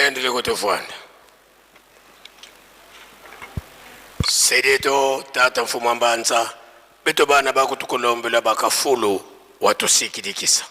Tunaendelea kutofuana. Sedeto tata mfumo mbanza beto bana bakutukolombela bakafulu watusikidikisa.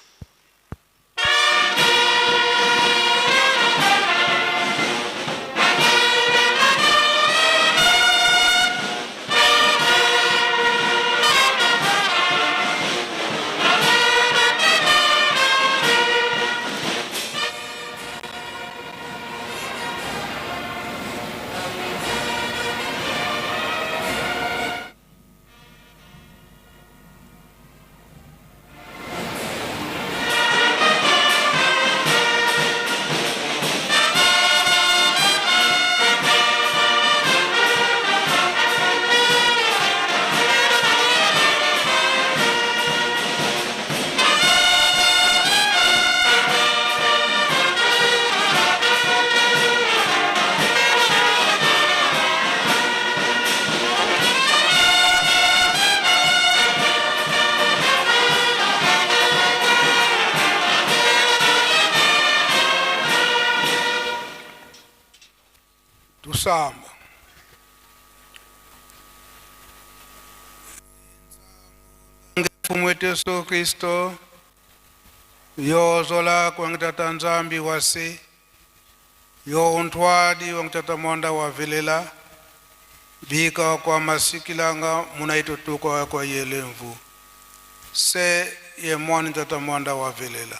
Tusamba. Mwetu Yesu Kristo yozola kwa ngitata nzambi wase yo untwadi wa ngitata mwanda wa vilela bika kwa masikilanga munaitotuko kwa yelemvu se ye mwani ngitata mwanda wa vilela.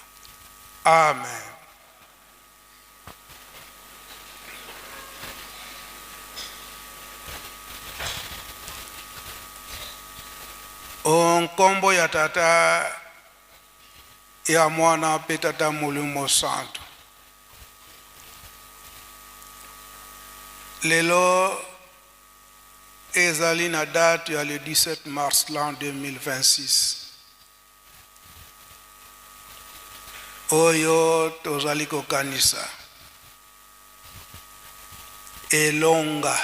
Amen. Onkombo ya tata ya mwana pe tata Mulimo Santo. Lelo ezali na date ya le 17 mars l'an 2026. Oyo tozali kokanisa elonga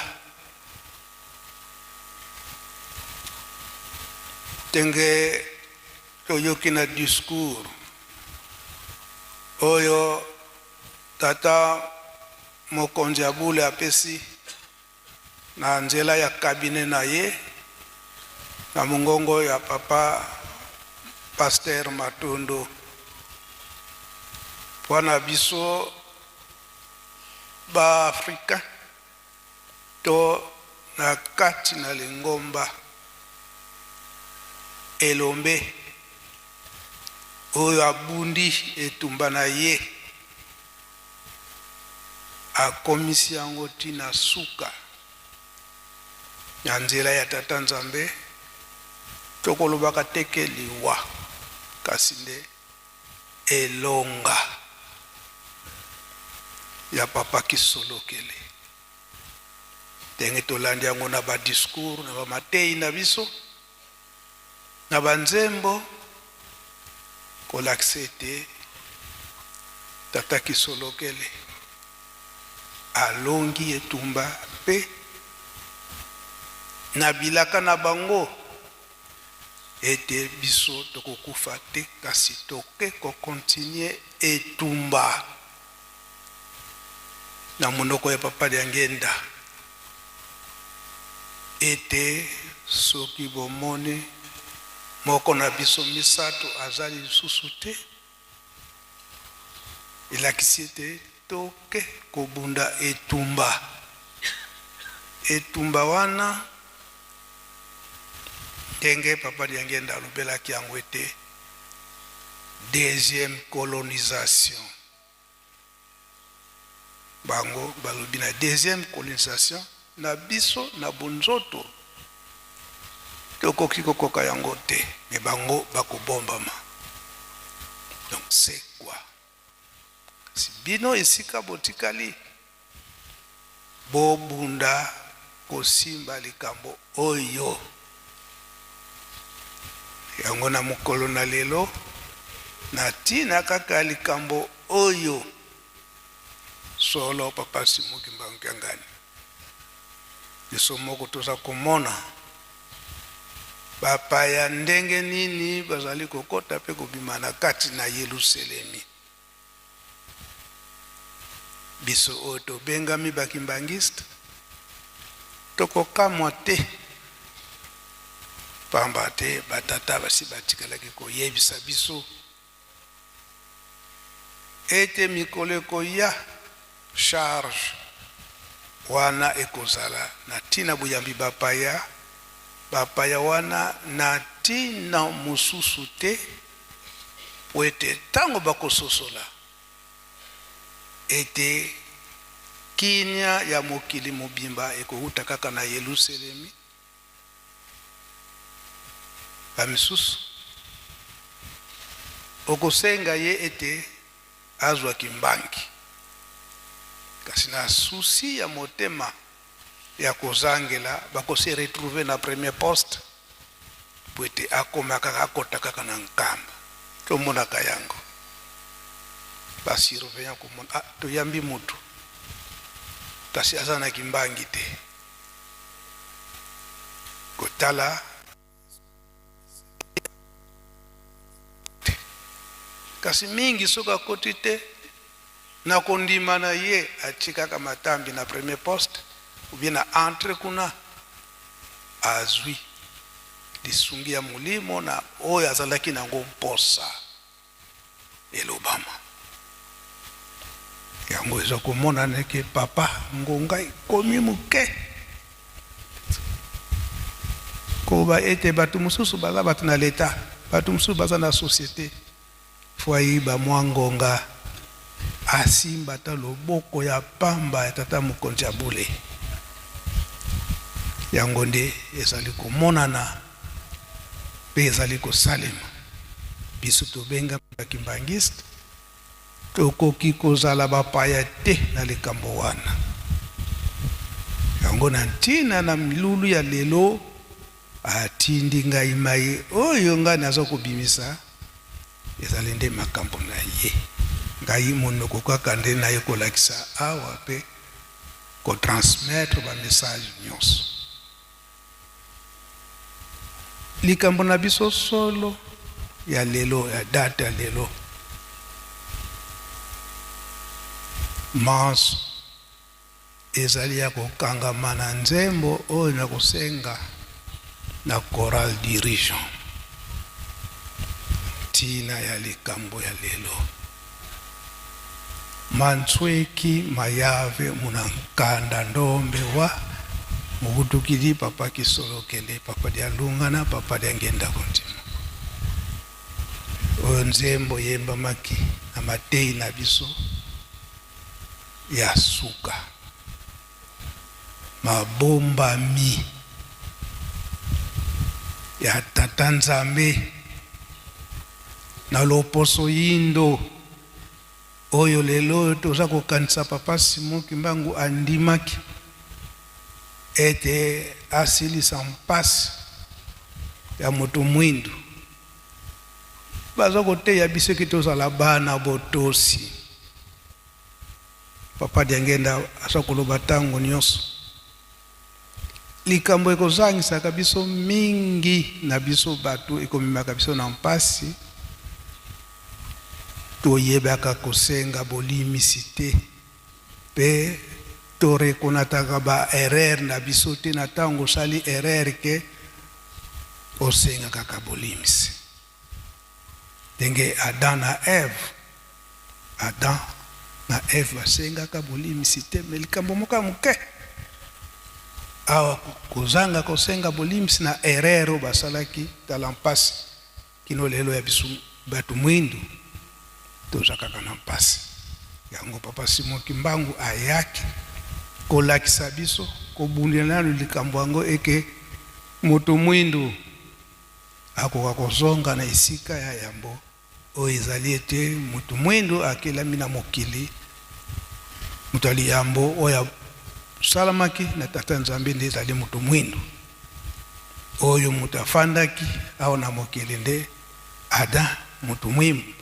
tenge toyoki na discours oyo tata mokonzi abule apesi na nzela ya kabine na ye na mungongo ya papa Pasteur Matondo wana biso ba Afrika to na kati na lingomba elombe oyo abundi etumba na ye akomisi yango tina suka na nzela ya tata Nzambe tokolobaka tekeliwa kasi nde elonga ya papa Kisolokele tenge tolandi yango na ba discours na ba matei na biso na banzembo kolakisete tata Kisolokele alongi etumba pe na bilaka na bango ete biso tokokufa te kasi toke kokontinue etumba na monoko ya papa ya ngenda ete soki bomoni moko na biso misato azali lisusu te elakisi ete toke kobunda etumba wana ndenge papa ya ngenda alobelaki yango ete deuxième colonisation bango balobi na deuxième colonisation na biso na bunzoto tokoki kokoka yango te me bango bakobombama. Donc c'est quoi? Si bino esika botikali bobunda kosimba likambo oyo yango na mokolo na lelo na tina kaka likambo oyo solo papa Simuki Mbangangani biso moko toza komona bapaya ndenge nini bazali kokota pe kobima na kati na Yerusalemi biso oto bengami bakimbangiste tokokamwa te pamba te batata basi batikalaki koyebisa biso ete mikolo ekoya charge wana ekozala na ntina buyambi bapaya wana na ntina mosusu te po ete ntango bakososola ete kinya ya mokili mobimba ekouta kaka na Yerusalemi bamisusu okosenga ye ete azwa kimbangi kasi na susi ya motema ya kozangela bakose retrouver na premier poste po ete akoma kaka akota kaka na nkamba tomonaka yango basurveillant komona toyambi mutu kasi aza na kimbangi te kotala kasi mingi soki akoti te na kondima na ye atikaka matambi na premier poste ubie na entre kuna azwi lisungi ya molimo na oyo azalaki nango mposa elobama yango eza komona neke papa ngonga ekomi moke koba ete bato mosusu baza bato na leta bato mosusu baza na société fo ayiba mwa ngonga asimba ta loboko ya pamba ya tata mokonzi ya bule yango nde ezali komonana mpe ezali kosalema biso tobenga bakimbangiste tokoki kozala bapaya te na likambo wana yango na ntina na milulu ya lelo atindi ngai mai oyo ngai naza kobimisa ezali nde makambo na ye ngai monoko kaka nde na ye kolakisa awa mpe kotransmettre bamessage nyonso likambo na biso solo ya lelo ya date ya lelo manso ezali ya kokangama na nzembo oyo na kosenga na choral dirigeant tina ya likambo ya lelo mansweki mayave muna nkanda ndombe wa mukutukili papa kisolokele papa dia lungana papa dia ngenda kontima oyo nzembo yemba maki na matei na biso ya suka mabombami ya tata nzambe na loposo yindo oyo lelo toza kokanisa papa Simon Kimbangu andimaki ete asilisa mpasi ya moto mwindu baza koteya biso ki tozala bana botosi papa diangenda asa koloba ntango nyonso likambo ekozangisaka biso mingi na biso bato ekomemaka biso na mpasi toyebaka kosenga bolimisi te mpe torekonataka ba erreur na biso te na ntango osali erreur ke osenga kaka bolimisi ndenge Adam na Eve basengaka bolimisi te me likambo moka moke awa kozanga kosenga bolimisi na erreur oyo basalaki tala mpasi kino lelo ya biso bato mwindu toza kaka na mpasi yango papa Simon Kimbangu ayaki kolakisa biso kobundela likambo yango eke moto mwindu akoka kozonga na esika ya yambo oyo ezali ete moto mwindu akelami na mokili moto ali yambo oyo salamaki na tata nzambe nde ezali moto mwindu oyo moto afandaki awo na mokili nde Adam moto mwindu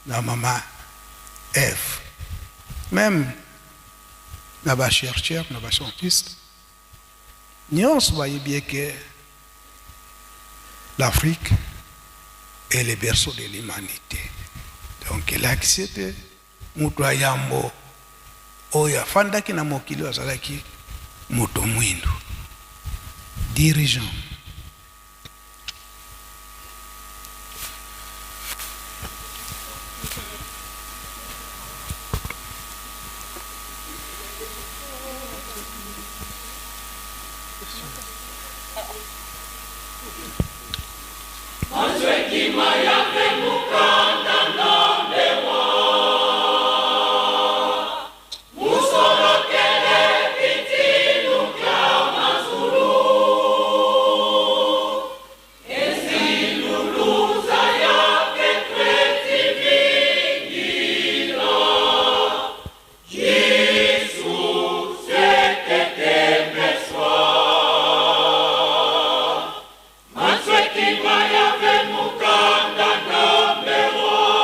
na mama Eve même na ba chercheur na ba scientiste nyonso bayebi ke l'Afrique est le berceau de l'humanité donc elakisi ete moto ayambo oyo afandaki na mokili azalaki moto mwindu dirigeant. Mukanda number one.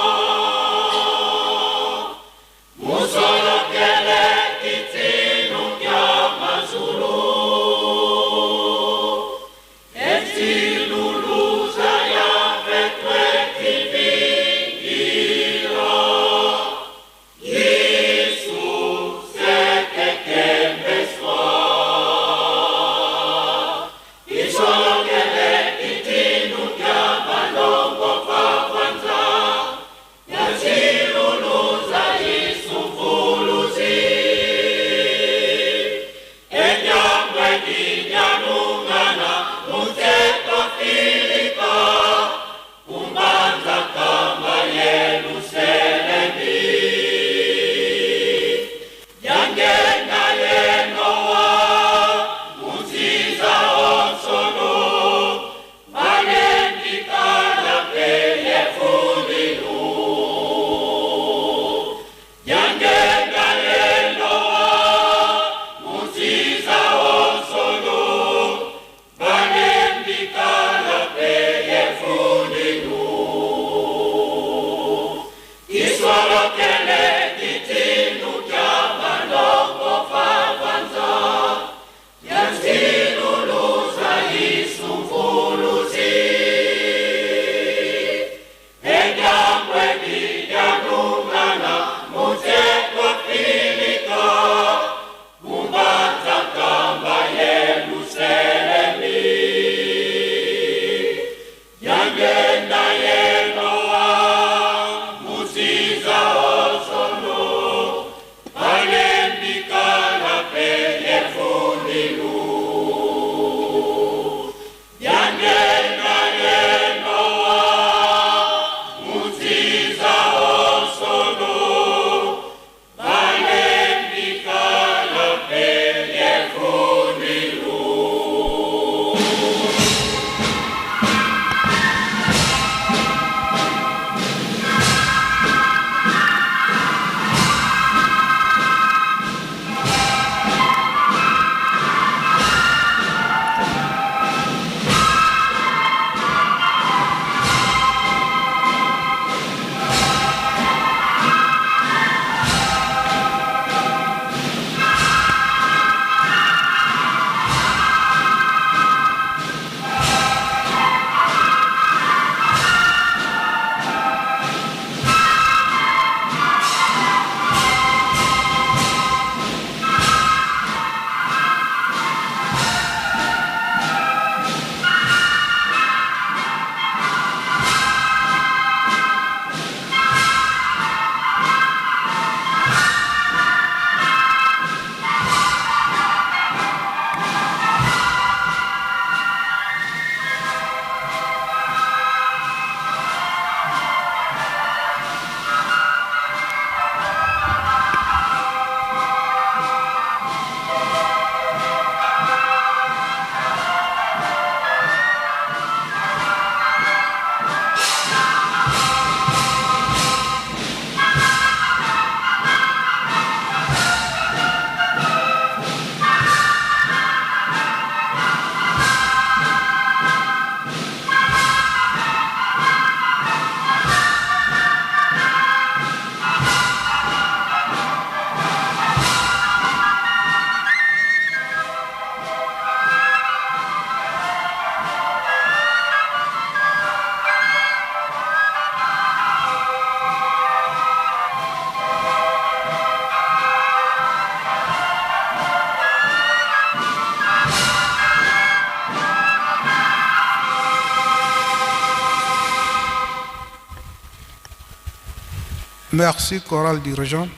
Merci chorale dirigeant.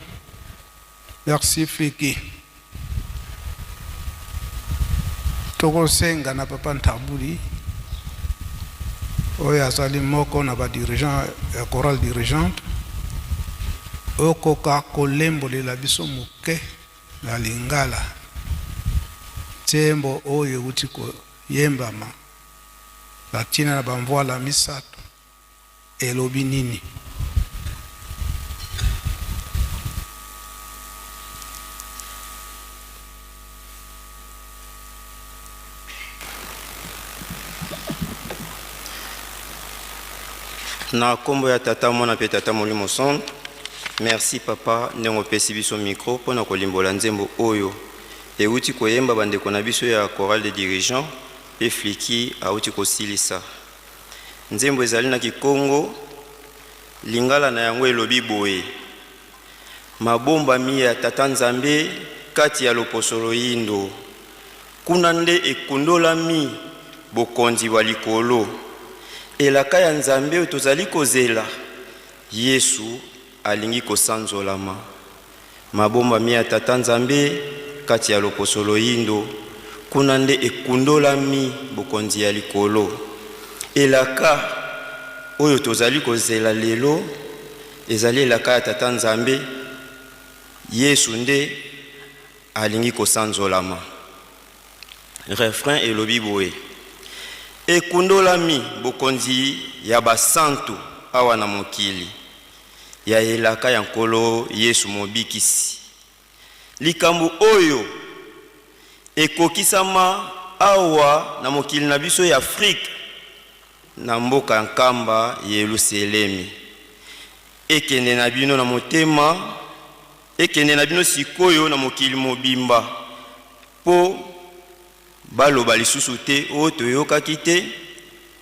Merci Fiki. Toko senga na papa Ntabuli. Oya sali moko na ba dirigeant ya chorale dirigeante. Oko ka kolembo la biso muke na lingala. Tembo oyo utiko yembama. La tina na bamvoala misato. Elobi nini. Na kombo ya tata mona pe tata molimo son. Merci papa ndenge pesi biso micro pona kolimbola nzembo oyo. E uti koyemba bandeko na biso ya chorale de dirigeants pe fliki a uti kosilisa. Nzembo ezali na Kikongo lingala na yango elobi boye. Mabomba mi ya tata Nzambe kati ya loposolo yindo. Kuna nde ekundola mi bokonzi wa likolo. Elaka ya Nzambe oyo tozali kozela Yesu alingi kosanzolama. Mabomba mi ya tata Nzambe kati ya loposolo yindo. Kuna nde ekundola mi bokonzi ya likolo. Elaka oyo tozali kozela lelo ezali elaka ya tata Nzambe Yesu nde alingi kosanzolama. Refrain elobi boye. Ekundolami bokonzi ya basantu awa na mokili ya elaka ya nkolo Yesu mobikisi. Likambo oyo ekokisama awa na mokili na biso ya Afrika na mboka nkamba Yerusalemi. Ekende na bino na motema, ekende na bino sikoyo na mokili mobimba po baloba lisusu te o toyokaki te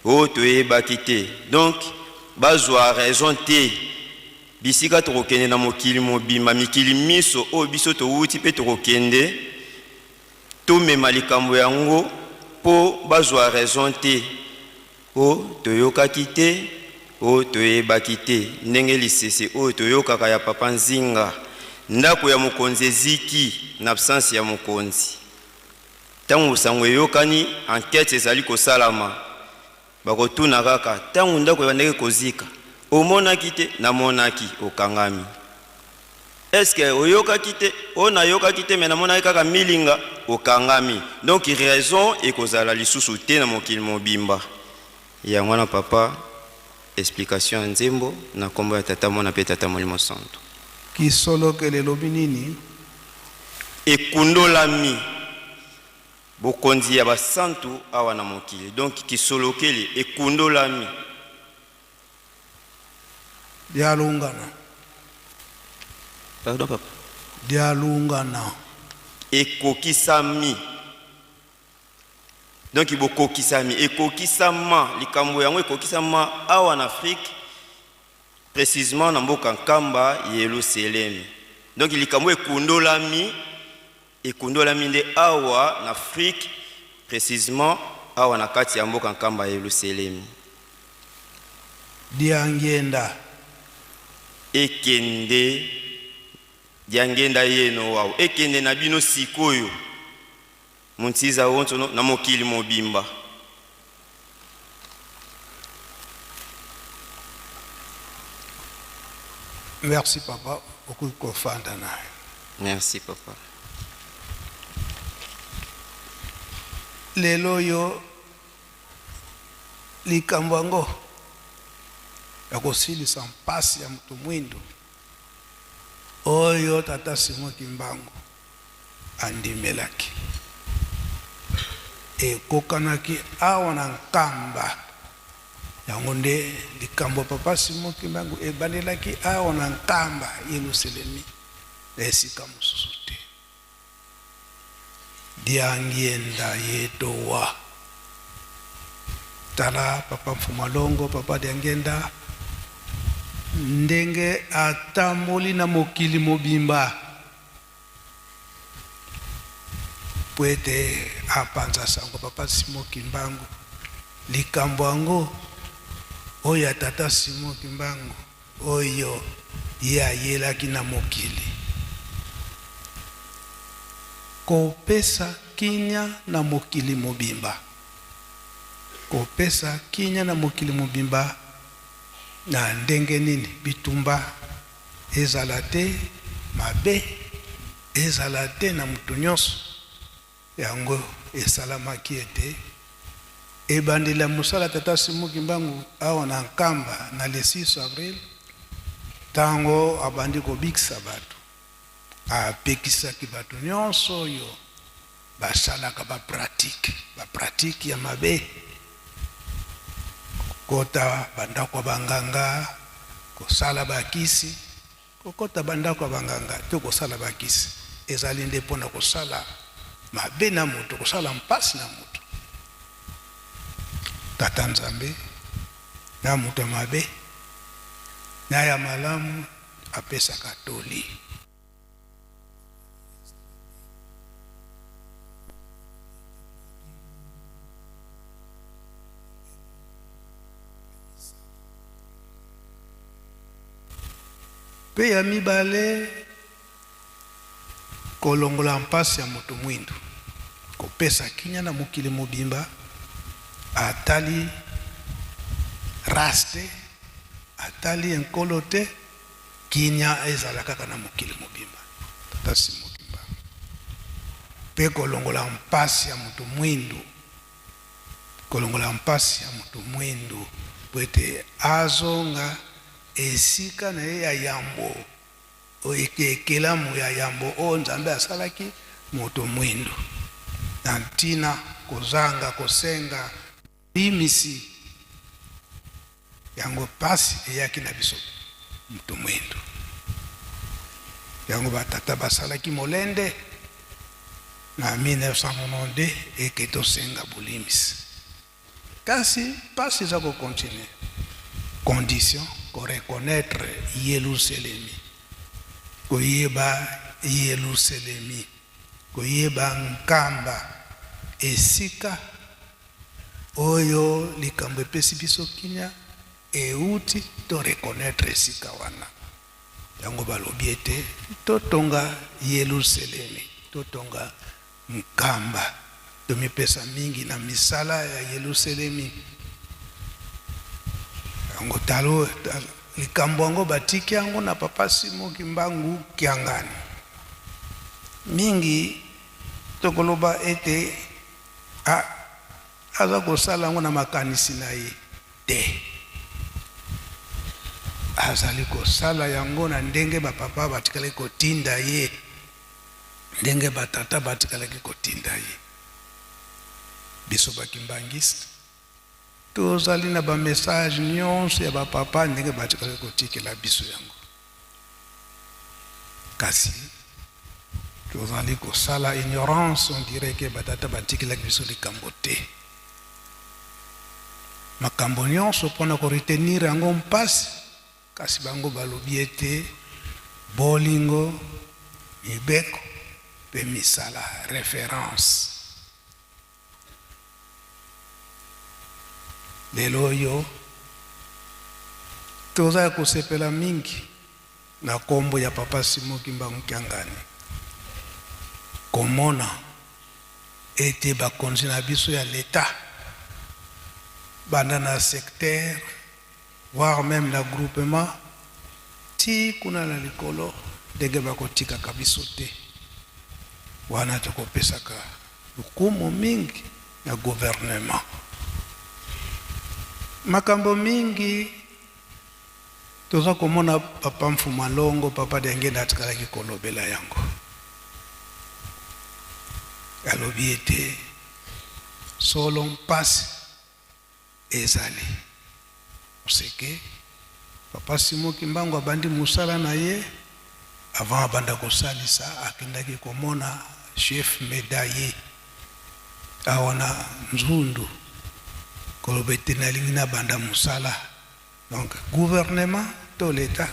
o toyebaki te. Donc bazwa raison te bisika tokokende na mokili mobimba mikili miso o biso towuti pe tokokende tomema likambo yango po bazwa raison te o toyokaki te o toyebaki te. Ndenge lisese o toyokaka ya papa Nzinga ndako ya mokonzi eziki na absence ya mokonzi. Tangu sango yokani enquête ezali kosalama bakotuna kaka tangu ndako yandeke kozika omonaki te na monaki okangami. Est-ce que oyokaki te ona yokaki te mena monaki kaka milinga okangami. Donc raison ekozala lisusu te na mokili mobimba. Ya mwana papa explication nzembo na kombo ya tata mona pe tata molimo santo. Kisolo kele lobi nini? Ekundolami bokonzi ya basantu awa na mokili. Donc kisolokeli ekundolami dialungana. Pardon papa. Dialungana. Ekokisami. Donc ibokokisami ekokisama likambo yango ekokisama awa na Afrique précisément na mboka nkamba Yerusalemi. Donc likambo ekundolami ekundolami nde awa na Afrique précisément awa na kati ya mboka nkamba Yerusalemi. Diangenda. Ekende diangenda yeno wao ekende na bino sikoyo muntiza wonto na mokili mobimba. Merci papa okuko fanda na. Merci papa. Lelo yo likambango ya kosilisa mpasi ya mtu mwindo oyo tata Simon Kimbangu andimelaki ekokanaki awa na nkamba yango nde likambo papa Simon Kimbangu ebandelaki awa na nkamba Yerusalemi esika mosusu te. Diangienda yedowa tala papa Mfumalongo papa Diangenda ndenge atamboli na mokili mobimba pwete apanza sango papa Simon Kimbangu likambo yango oyo tata Simon Kimbangu oyo ye ayelaki na mokili kopesa kinya na mokili mobimba, kopesa kinya na mokili mobimba na ndenge nini bitumba ezala te, mabe ezala te na mutu nyonso. Yango esalamaki ete ebandela mosala tata Simuki Mbangu awa na Nkamba na le 6 avril tango abandi kobikisa bato, apekisaki bato nyonso oyo basalaka bapratike ya mabe, kokota bandako ya banganga kosala bakisi, kokota bandako ya banganga to kosala bakisi, ezali nde mpona kosala mabe na mutu, kosala mpasi na mutu. Tata Nzambe na mutu mabe na ya malamu apesaka toli. Pe ya mibale kolongola mpasi ya mutu mwindu, kopesa kinya na mokili mobimba, atali raste, atali enkolo te, kinya ezala kaka na mokili mobimba. Tata Simuki Mbangu pe kolongola mpasi ya mutu mwindu, kolongola mpasi ya mutu mwindu pwete azonga esika na ye ya yambo, ekelamu ya yambo o Nzambe asalaki mutu mwindu, na ntina kozanga kosenga limisi. Yango pasi eyaki na biso mutu mwindu. Yango batata basalaki molende na 1992 eke tosenga bulimisi. Kasi pasi za ko continuer. Condition ko reconnaître Yerusalemi, koyeba Yerusalemi, koyeba Nkamba esika oyo likambo epesi biso kinya euti to reconnaître esika wana. Yango balobi ete totonga Yerusalemi, totonga Nkamba, tomipesa mingi na misala ya Yerusalemi. Yango talo likambo yango batiki yango na papa Simuki Mbangu Kiangani. Mingi tokoloba ete aza kosala yango na makanisi na ye te, azali kosala yango na ndenge bapapa batikali kotinda ye, ndenge batata batikali kotinda ye. Biso bakimbangisi tozali na ba message nyonso ya bapapa ndenge batikali kotikela biso yango, kasi tozali kosala ignorance, on dirait que batata batikela biso likambo te. Makambo nyonso mpona koretenir yango mpasi, kasi bango balobi ete bolingo, mibeko pe misala référence. Lelo oyo tozali kosepela mingi na kombo ya papa Simuki Mbangu Kiangani, komona ete bakonzi na biso ya l'État banda na secteur voire même na groupement ti kuna na likolo ndenge bakotikaka biso te, wana tokopesaka lukumu mingi na gouvernement. Makambo mingi toza komona papa Mfuma Longo, papa Denge natikalaki kolobela yango, alobi ete solo mpasi ezali oseke papa Simuki Mbangu abandi musala na ye avant abanda kosalisa akendaki komona chef médaillé awana Nzundu kolobete na lingi na banda musala. Donc gouvernement to l'État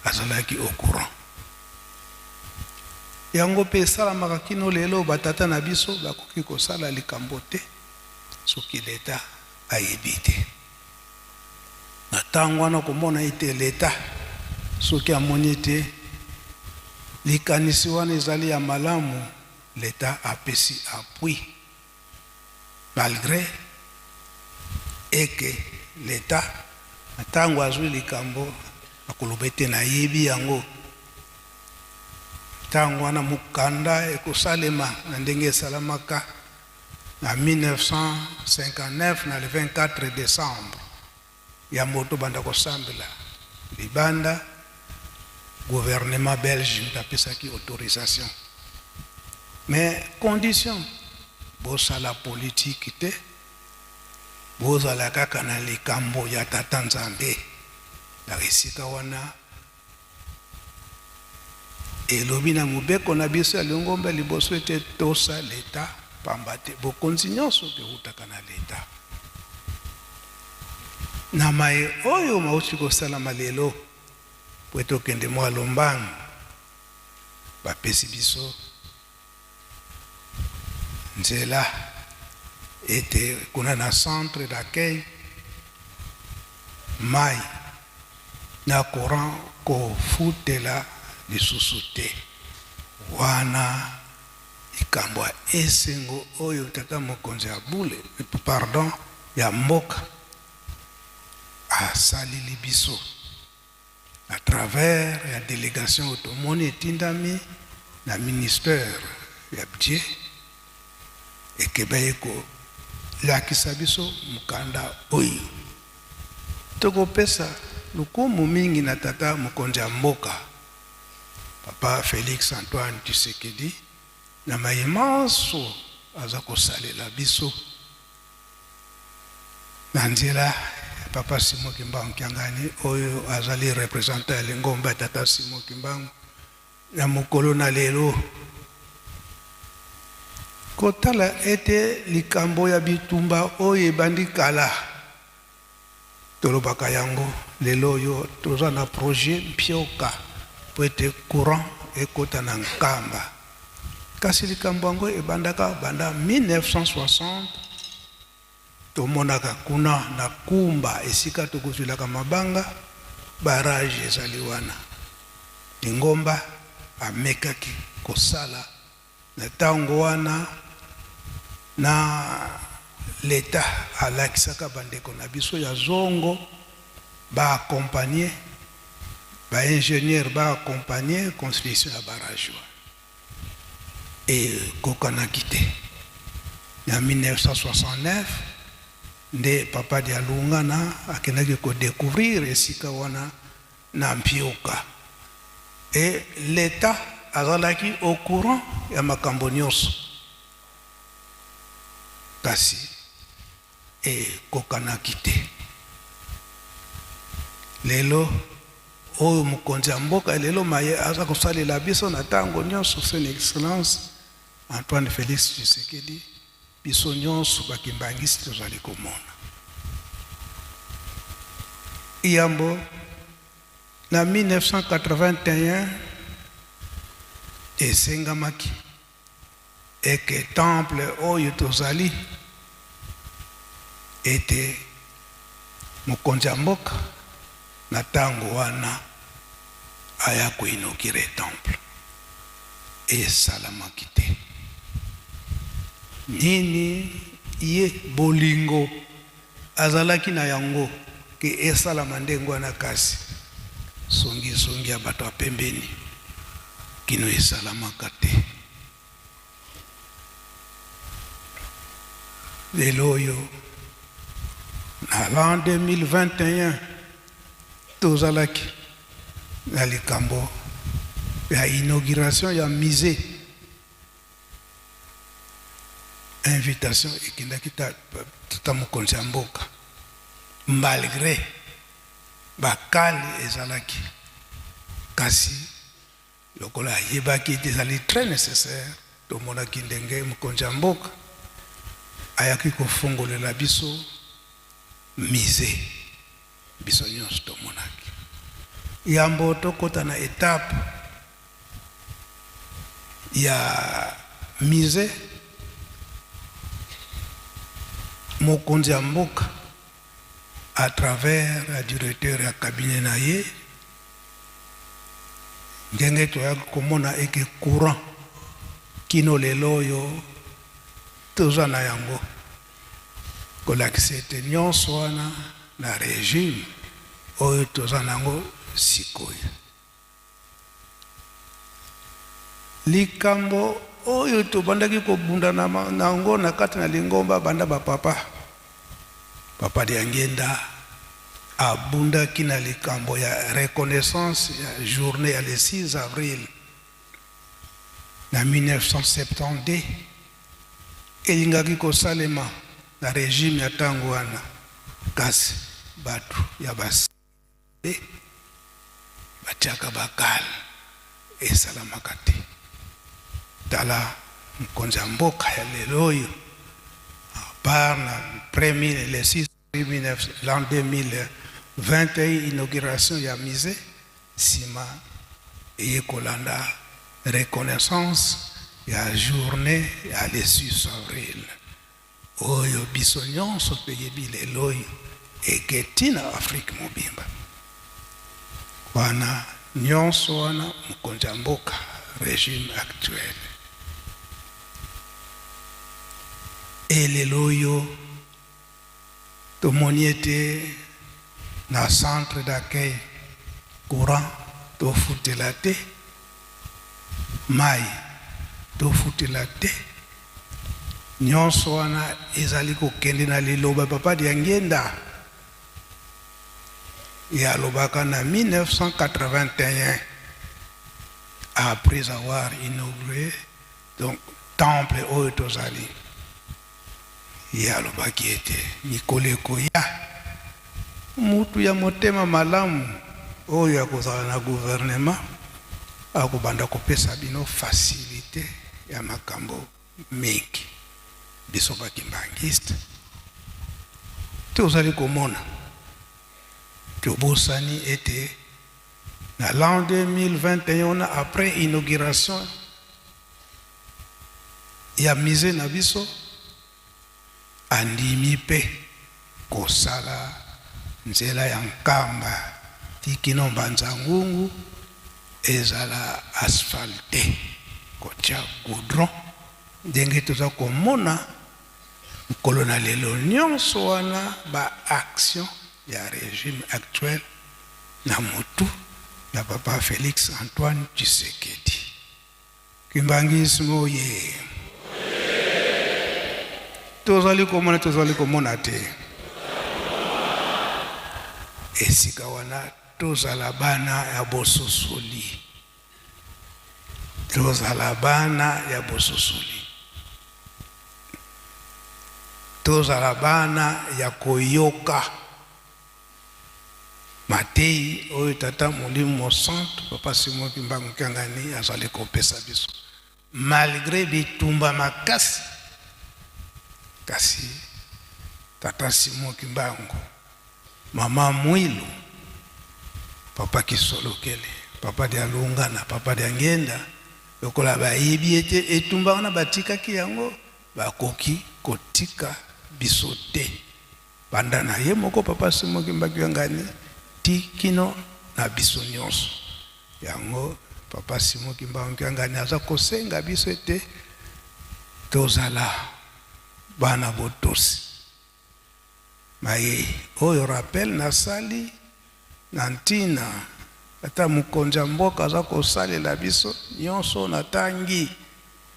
azalaki au courant. Yango pe salamaka kino lelo batata na biso bakoki kosala likambo te soki l'État ayebi te. Na ntango wana komona ete l'État soki amoni ete likanisi wana ezali ya malamu, l'État apesi appui malgré eke l'État ntango azwi likambo akoloba ete nayebi yango. Ntango wana mukanda ekosalema na ndenge esalamaka na 1959 na le 24 décembre ya moto banda kosambela libanda, gouvernement belge apesaki autorisation, mais condition bosala politique te, bozala kaka na likambo ya tata Nzambe. Na esika wana elobi na mobeko na biso ya Lingomba liboso ete tosa l'État pamba te bokonzi nyonso keutaka na l'État. Na mai oyo mauti kosalama lelo po ete okende mwa lombangu bapesi biso nzela ete kuna na centre d'accueil mai na courant kofutela lisusu te. Wana ikambo ya esengo oyo tata mokonzi ya bule pardon ya mboka asalili biso à travers la délégation automoni etindami na ministère ya budget ekeba eko lakisa biso mukanda oyo tokopesa lukumu mingi na tata mokonzi ya mboka Papa Félix Antoine Tshisekedi na maimanso aza kosalela biso na nzela Papa Simon Kimbangu Kiangani oyo azali représentant ya Lingomba tata Simon Kimbangu na mokolo na lelo kotala ete likambo ya bitumba oyo ebandi kala tolobaka yango lelo yo toza na projet mpioka po ete courant ekota na nkamba, kasi likambo yango ebandaka banda 1960 tomonaka kuna na kumba esika tokozwilaka mabanga barrage ezali wana. Lingomba amekaki kosala na ntango wana na l'État alakisaka bandeko na biso ya zongo ba accompagner ba ingénieur ba accompagner construction ya barrage et kokanaki te. Na 1969 nde Papa Dialunga na akendaki ko découvrir esika wana na mpioka et l'État azalaki au courant ya makambo nyonso, kasi kokanaki te. Lelo oyo mokonzi ya mboka lelo maye aza kosalela biso na ntango nyonso son excellence Antoine Félix Tshisekedi biso nyonso bakimbangisi tozali komona iyambo na 1981 esengamaki eke temple oyo tozali ete mokonzi ya mboka na ntango wana aya koinokire temple esalamaki te. Nini ye bolingo azalaki na yango ke esalama ndengo wana, kasi songi ya bato apembeni kino esalamaka te. Lelo oyo na l'an 2021 tozalaki na likambo ya inauguration ya musée. Invitation ekendaki tata mokonzi ya mboka malgré bakali ezalaki, kasi lokola ayebaki ete ezali très nécessaire tomonaki ndenge mokonzi ya mboka ayaki kofongolela biso musée. Biso nyonso tomonaki yambo tokota na étape ya musée. Mokonzi ya mboka à travers la directeur ya cabinet na ye ngenge toya komona eke courant kino lelo oyo toza na yango kolakisa ete nyonso wana na régime oyo toza nango sikoyo. Likambo oyo tobandaki kobunda nango na kati na lingomba banda bapapa papa de Ngenda abundaki na likambo ya reconnaissance ya journée ya le 6 avril na 1972 elingaki kosalema na régime ya ntango wana kasi bato ya basi batiaka bakale esalamaka te. Tala mkonzi ya mboka ya lelo oyo par na premier le 6 l'an 2021 inauguration ya musée sima eye kolanda reconnaissance ya journée ya le 6 avril oyo biso nyonso toyebi lelo oyo eketi na Afrique mobimba wana nyonso wana mkonzi ya mboka régime actuel. Elelo oyo tomoni ete na centre d'accueil courant tofutela te, mai tofutela te, nyonso wana ezali kokende na liloba papa de Ngenda yalobaka na 1981 après avoir inauguré donc temple oyo tozali yalobaki ete mikoleko ya mutu ya motema malamu oyo akozala na gouvernement akobanda kopesa bino facilité ya makambo mingi biso bakimbangiste tozali komona tobosani ete na l'an 2021 après inauguration ya musée na biso andimi pe kosala nzela ya nkamba tikino mbanza ngungu ezala asphalte kotia goudron ndenge toza komona mokolo na lelo nyonso wana ba action ya régime actuel na motu ya papa Félix Antoine Tshisekedi. Kimbangismo ye tozali komona te esika wana tozala bana ya bososoli, tozala bana ya bososoli, tozala bana ya koyoka Matei oyo tata molimo centre papa Simon Kimbangu Kiangani azali kopesa biso malgré bitumba makasi kasi tata Simon Kimbangu mama Mwilu papa Kisolokele papa de Alunga na papa de Ngenda lokola bayibi ete etumba wana batikaki yango bakoki kotika biso te banda na ye moko papa Simon Kimbangu Kiangani tikino na biso nyonso yango papa Simon Kimbangu Kiangani aza kosenga biso ete tozala bana botosi maye oyo rappel na sali na ntina ata mokonzi ya mboka aza kosalela biso nyonso na tangi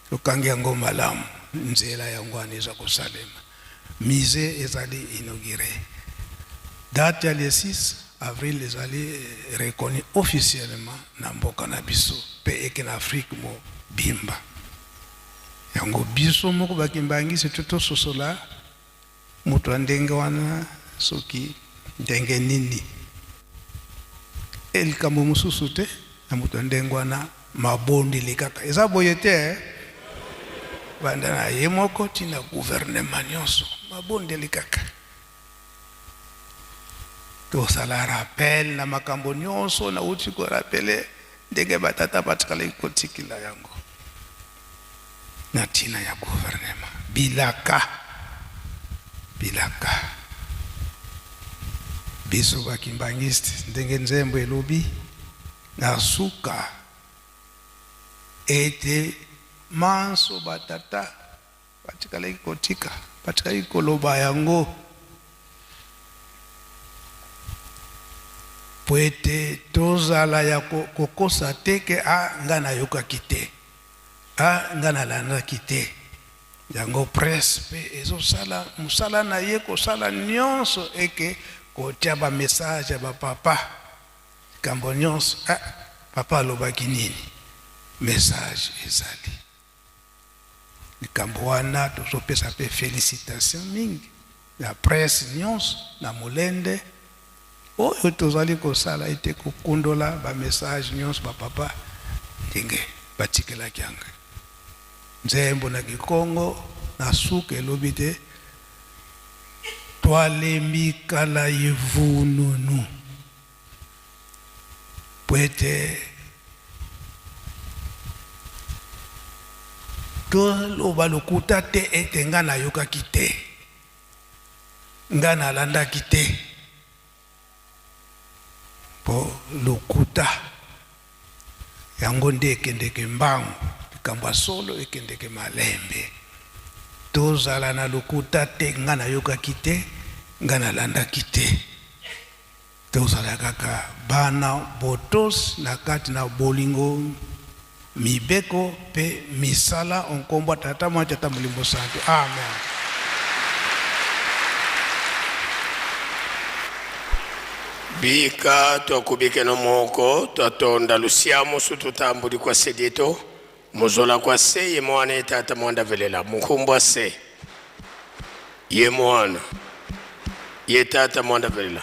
tokangi yango malamu nzela yango wana eza kosalema musée ezali inauguré date ya le 6 avril ezali reconnu officiellement na mboka na biso pe eke na Afrique mo bimba yango biso moko bakimbangisi tososola mutu ndenge wana soki ndenge nini elikambo mususu te na mutu ndenge wana mabondi likaka eza boye te banda na ye moko tina gouvernement nyonso mabondi likaka tosala rappel na makambo nyonso na uti ko rappele ndenge batata batikala kotikila yango na tina ya gouvernement bilaka biso bakimbangiste ndenge nzembo elobi na suka ete manso batata batikala ikotika batikala ikoloba yango po ete tozala ya kokosa te ke nga nayokaki te nga nalandaki te yango presse mpe ezosala mosala na ye kosala nyonso eke kotia bamessage ya bapapa likambo nyonso papa alobaki nini message ezali likambo wana tozopesa mpe félicitation mingi na presse nyonso na molende oyo tozali kosala ete kokundola bamessage nyonso bapapa ndenge batikelaki yango nzembo na kikongo na suka elobi te twalembi kala yevununu po ete toloba lokuta te ete nga nayokaki te nga nalandaki te po lokuta yango nde ekendeke mbangu likambo ya solo ekendeke malembe tozala na lokuta te nga nayokaki te nga nalandaki te tozala kaka bana botos na kati na bolingo mibeko pe misala onkombo tata mwa tata molimo santo amen. Bika twakubike no moko twatonda lusiamu sututambuli kwa sedito muzola kwa se ye mwana tata mwanda velela mukumbwa se ye mwana ye tata mwanda velela